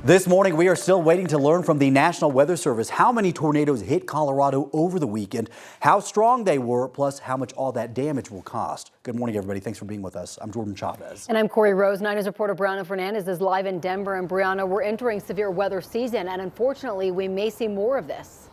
This morning, we are still waiting to learn from the National Weather Service how many tornadoes hit Colorado over the weekend, how strong they were, plus how much all that damage will cost. Good morning, everybody. Thanks for being with us. I'm Jordan Chavez. And I'm Corey Rose. 9 News reporter Brianna Fernandez is live in Denver. And Brianna, we're entering severe weather season, and unfortunately, we may see more of this.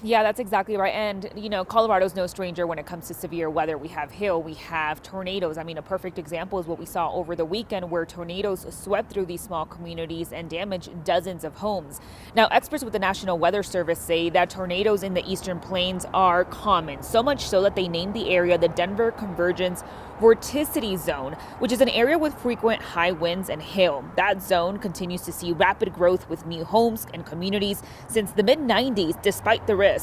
Yeah, that's exactly right. And, you know, Colorado's no stranger when it comes to severe weather. We have hail, we have tornadoes. I mean, a perfect example is what we saw over the weekend where tornadoes swept through these small communities and damaged dozens of homes. Now, experts with the National Weather Service say that tornadoes in the eastern plains are common, so much so that they named the area the Denver Convergence Vorticity Zone, which is an area with frequent high winds and hail. That zone continues to see rapid growth with new homes and communities since the mid-90s, despite the risks.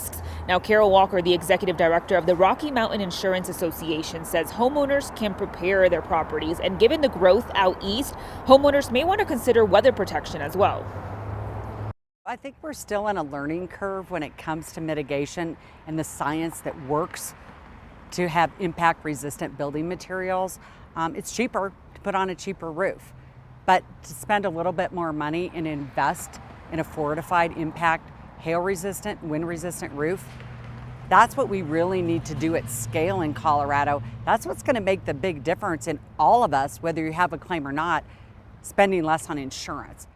Now, Carol Walker, the executive director of the Rocky Mountain Insurance Association, says homeowners can prepare their properties, and given the growth out east, homeowners may want to consider weather protection as well. I think we're still in a learning curve when it comes to mitigation and the science that works to have impact-resistant building materials. It's cheaper to put on a cheaper roof, but to spend a little bit more money and invest in a fortified impact, hail-resistant, wind-resistant roof, that's what we really need to do at scale in Colorado. That's what's going to make the big difference in all of us, whether you have a claim or not, spending less on insurance.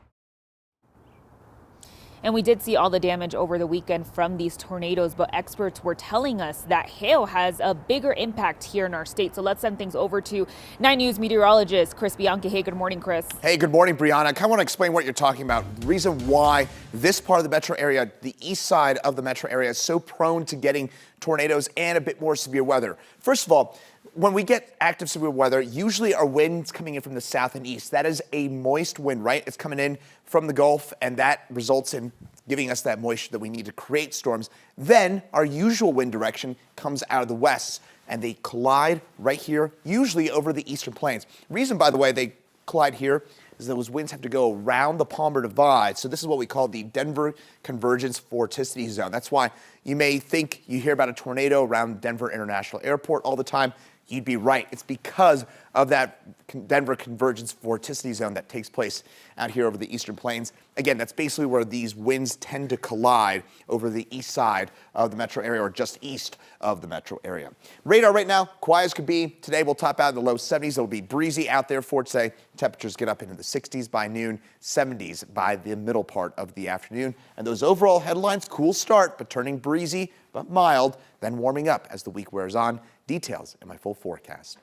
And we did see all the damage over the weekend from these tornadoes, but experts were telling us that hail has a bigger impact here in our state. So let's send things over to 9 News meteorologist Chris Bianchi. Hey, good morning, Chris. Hey, good morning, Brianna. I kind of want to explain what you're talking about. The reason why this part of the metro area, the east side of the metro area, is so prone to getting tornadoes and a bit more severe weather. First of all, when we get active severe weather, usually our wind's coming in from the south and east. That is a moist wind, right? It's coming in from the Gulf, and that results in giving us that moisture that we need to create storms. Then our usual wind direction comes out of the west, and they collide right here, usually over the eastern plains. Reason, by the way, they collide here is those winds have to go around the Palmer Divide. So this is what we call the Denver Convergence Vorticity Zone. That's why you may think you hear about a tornado around Denver International Airport all the time. You'd be right. It's because of that Denver Convergence Vorticity Zone that takes place out here over the eastern plains. Again, that's basically where these winds tend to collide over the east side of the metro area, or just east of the metro area. Radar right now, quiet as could be. Today we'll top out in the low 70s. It'll be breezy out there for today. Temperatures get up into the 60s by noon, 70s by the middle part of the afternoon. And those overall headlines, cool start, but turning breezy, but mild, then warming up as the week wears on. Details in my full forecast.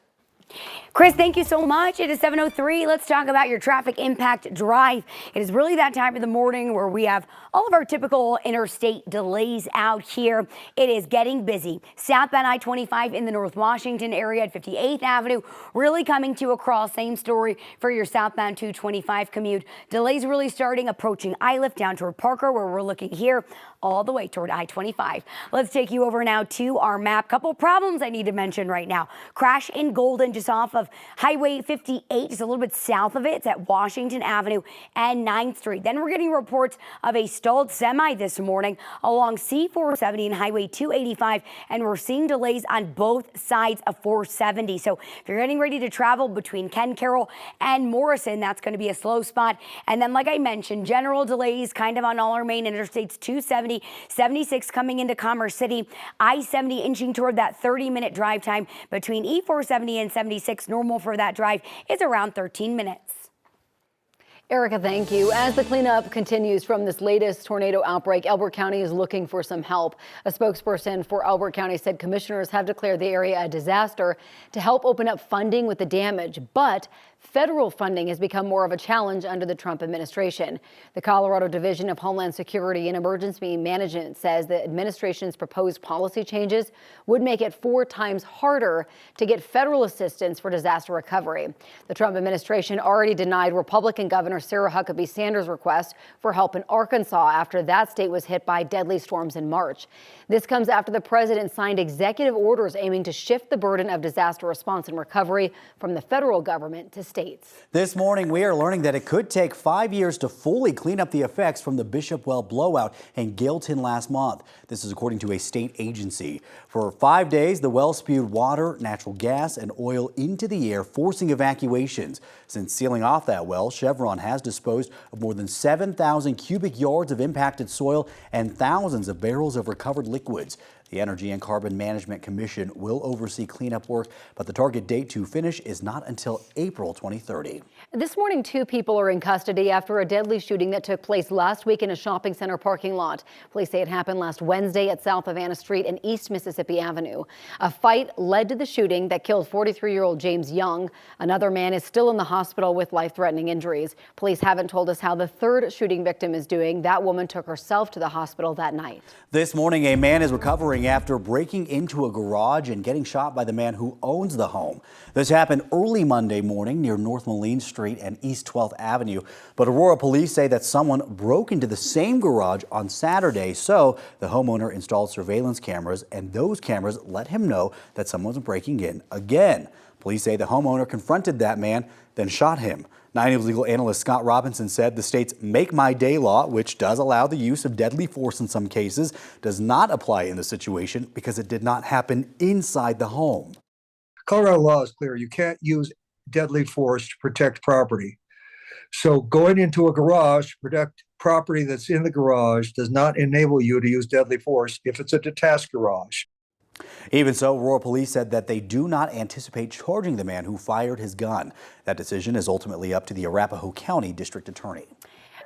Chris, thank you so much. It is 7:03. Let's talk about your traffic impact drive. It is really that time of the morning where we have all of our typical interstate delays out here. It is getting busy. Southbound I-25 in the North Washington area at 58th Avenue, really coming to a crawl. Same story for your southbound 225 commute. Delays really starting approaching Iliff down toward Parker, where we're looking here all the way toward I-25. Let's take you over now to our map. Couple problems I need to mention right now. Crash in Golden just off of Highway 58, just a little bit south of it. It's at Washington Avenue and 9th Street. Then we're getting reports of a stalled semi this morning along C470 and Highway 285, and we're seeing delays on both sides of 470. So if you're getting ready to travel between Ken Carroll and Morrison, that's going to be a slow spot. And then, like I mentioned, general delays kind of on all our main interstates, 270, 76 coming into Commerce City, I-70 inching toward that 30-minute drive time between E470 and 76. Normal for that drive is around 13 minutes. Erica, thank you. As the cleanup continues from this latest tornado outbreak, Elbert County is looking for some help. A spokesperson for Elbert County said commissioners have declared the area a disaster to help open up funding with the damage, but federal funding has become more of a challenge under the Trump administration. The Colorado Division of Homeland Security and Emergency Management says the administration's proposed policy changes would make it 4 times harder to get federal assistance for disaster recovery. The Trump administration already denied Republican Governor Sarah Huckabee Sanders' request for help in Arkansas after that state was hit by deadly storms in March. This comes after the president signed executive orders aiming to shift the burden of disaster response and recovery from the federal government to states. This morning, we are learning that it could take 5 years to fully clean up the effects from the Bishop Well blowout in Gailton last month. This is according to a state agency. For 5 days, the well spewed water, natural gas, and oil into the air, forcing evacuations. Since sealing off that well, Chevron has disposed of more than 7,000 cubic yards of impacted soil and thousands of barrels of recovered liquids. The Energy and Carbon Management Commission will oversee cleanup work, but the target date to finish is not until April 2030. This morning, 2 people are in custody after a deadly shooting that took place last week in a shopping center parking lot. Police say it happened last Wednesday at South Havana Street and East Mississippi Avenue. A fight led to the shooting that killed 43-year-old James Young. Another man is still in the hospital with life-threatening injuries. Police haven't told us how the third shooting victim is doing. That woman took herself to the hospital that night. This morning, a man is recovering after breaking into a garage and getting shot by the man who owns the home. This happened early Monday morning near North Moline Street and East 12th Avenue. But Aurora police say that someone broke into the same garage on Saturday, so the homeowner installed surveillance cameras, and those cameras let him know that someone was breaking in again. Police say the homeowner confronted that man, then shot him. 9 News legal analyst Scott Robinson said the state's Make My Day law, which does allow the use of deadly force in some cases, does not apply in the situation because it did not happen inside the home. Colorado law is clear. You can't use deadly force to protect property. So going into a garage to protect property that's in the garage does not enable you to use deadly force if it's a detached garage. Even so, Aurora police said that they do not anticipate charging the man who fired his gun. That decision is ultimately up to the Arapahoe County District Attorney.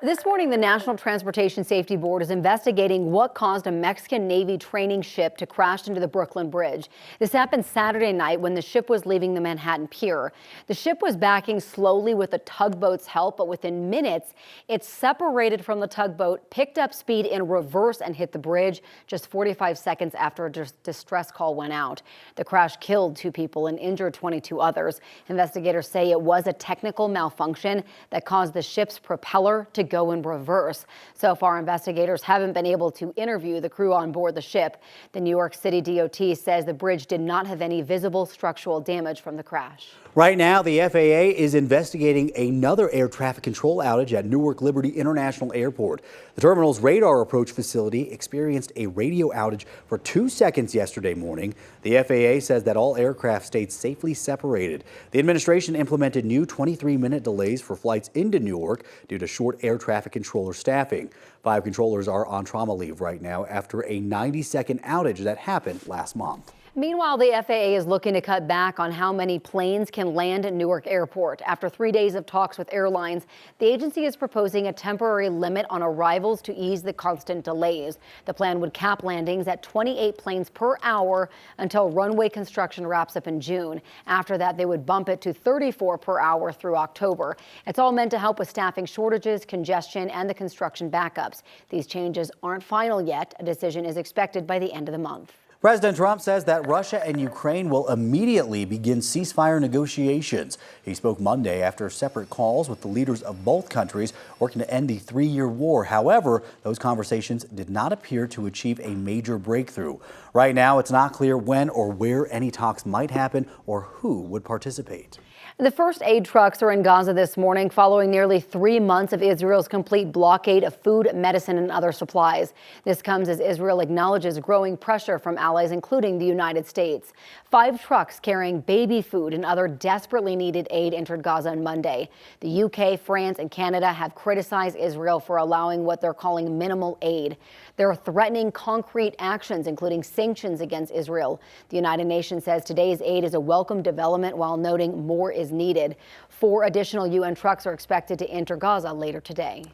This morning, the National Transportation Safety Board is investigating what caused a Mexican Navy training ship to crash into the Brooklyn Bridge. This happened Saturday night when the ship was leaving the Manhattan Pier. The ship was backing slowly with the tugboat's help, but within minutes, it separated from the tugboat, picked up speed in reverse, and hit the bridge just 45 seconds after a distress call went out. The crash killed 2 people and injured 22 others. Investigators say it was a technical malfunction that caused the ship's propeller to go in reverse. So far, investigators haven't been able to interview the crew on board the ship. The New York City DOT says the bridge did not have any visible structural damage from the crash. Right now, the FAA is investigating another air traffic control outage at Newark Liberty International Airport. The terminal's radar approach facility experienced a radio outage for 2 seconds yesterday morning. The FAA says that all aircraft stayed safely separated. The administration implemented new 23-minute delays for flights into Newark due to short air traffic controller staffing. 5 controllers are on trauma leave right now after a 90-second outage that happened last month. Meanwhile, the FAA is looking to cut back on how many planes can land at Newark Airport. After 3 days of talks with airlines, the agency is proposing a temporary limit on arrivals to ease the constant delays. The plan would cap landings at 28 planes per hour until runway construction wraps up in June. After that, they would bump it to 34 per hour through October. It's all meant to help with staffing shortages, congestion, and the construction backups. These changes aren't final yet. A decision is expected by the end of the month. President Trump says that Russia and Ukraine will immediately begin ceasefire negotiations. He spoke Monday after separate calls with the leaders of both countries working to end the 3-year war. However, those conversations did not appear to achieve a major breakthrough. Right now, it's not clear when or where any talks might happen or who would participate. The first aid trucks are in Gaza this morning following nearly 3 months of Israel's complete blockade of food, medicine, and other supplies. This comes as Israel acknowledges growing pressure from allies, including the United States. 5 trucks carrying baby food and other desperately needed aid entered Gaza on Monday. The UK, France, and Canada have criticized Israel for allowing what they're calling minimal aid. They're threatening concrete actions, including sanctions against Israel. The United Nations says today's aid is a welcome development while noting more is needed. 4 additional UN trucks are expected to enter Gaza later today.